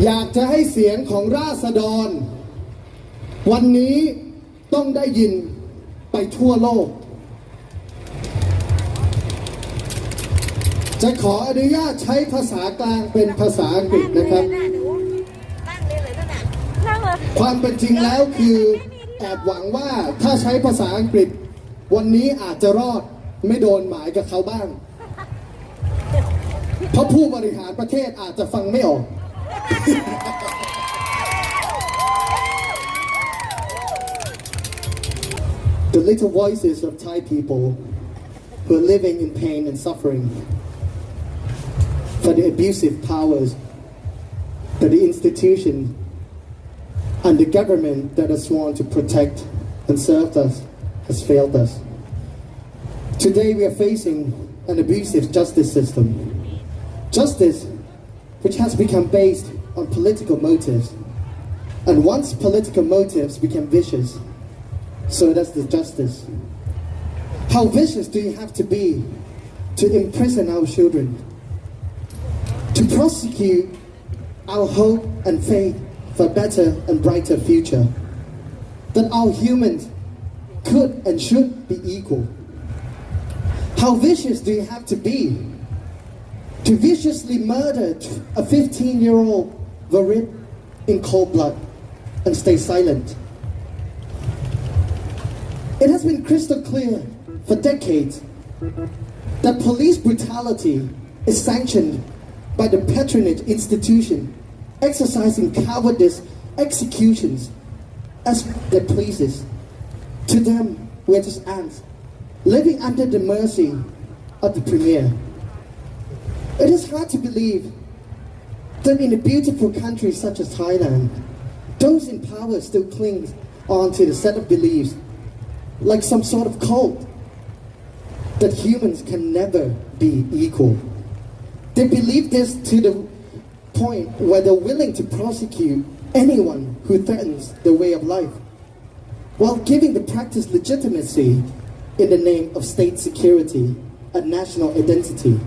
อยากจะให้เสียงของราษฎรวันนี้ต้องได้ยินไปทั่วโลกจะขออนุญาตใช้ภาษากลางเป็นภาษาอังกฤษนะครับความเป็นจริงแล้วคือแอบหวังว่าถ้าใช้ภาษาอังกฤษวันนี้อาจจะรอดไม่โดนหมายกับเขาบ้างเพราะผู้บริหารประเทศอาจจะฟังไม่ออก The little voices of Thai people who are living in pain and suffering for the abusive powers that the institution and the government that has sworn to protect and serve us has failed us. Today we are facing an abusive justice system. Justice which has become based on political motives. And once political motives become vicious, so does the justice. How vicious do you have to be to imprison our children? To prosecute our hope and faith for a better and brighter future? That all humans could and should be equal. How vicious do you have to be to viciously murder a 15-year-old Varit in cold blood and stay silent? It has been crystal clear for decades that police brutality is sanctioned by the patronage institution, exercising cowardice executions as their pleases. To them, we are just ants, living under the mercy of the Premier. It is hard to believe that in a beautiful country such as Thailand, those in power still cling on to the set of beliefs, like some sort of cult, that humans can never be equal. They believe this to the point where they're willing to prosecute anyone who threatens their way of life, while giving the practice legitimacy in the name of state security and national identity.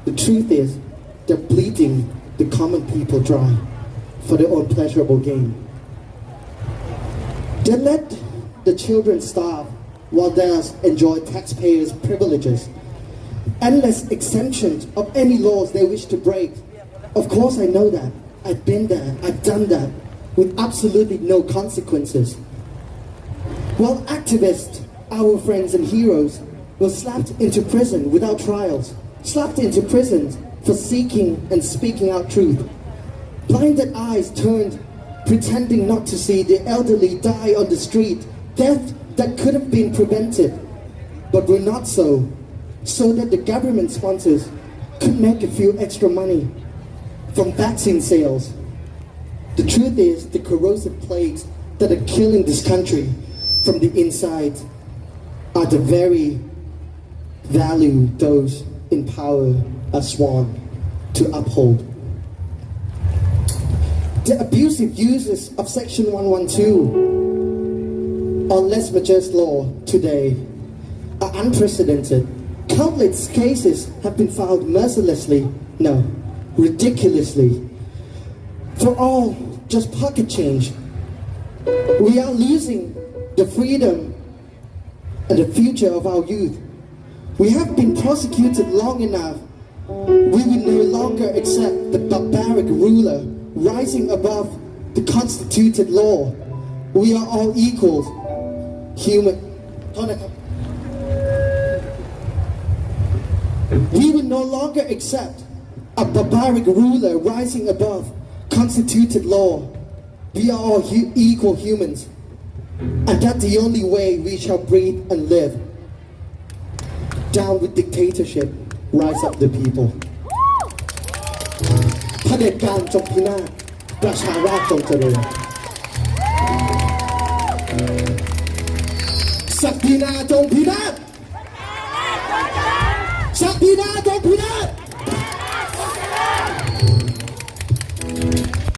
The truth is, they're bleeding the common people dry for their own pleasurable gain. They let the children starve while theirs enjoy taxpayers' privileges, endless exemptions of any laws they wish to break. Of course I know that. I've been there, I've done that, with absolutely no consequences. While activists, our friends and heroes, were slapped into prison without trials, slapped into prison for seeking and speaking out truth. Blinded eyes turned, pretending not to see the elderly die on the street, death that could have been prevented, but were not so that the government sponsors could make a few extra money from vaccine sales. The truth is, the corrosive plagues that are killing this country from the inside are the very value those in power are sworn to uphold. The abusive uses of Section 112 or less just law today are unprecedented. Countless cases have been filed mercilessly, no, ridiculously, for all just pocket change. We are losing the freedom and the future of our youth. We have been prosecuted long enough. We will no longer accept the barbaric ruler rising above the constituted law. We are all equals. Human. We will no longer accept a barbaric ruler rising above constituted law. We are all equal humans. And that's the only way we shall breathe and live. Down with dictatorship, rise up the people. เผด็จการจงพินาศประชาราษฎรจงเจริญศักดินาจงพิ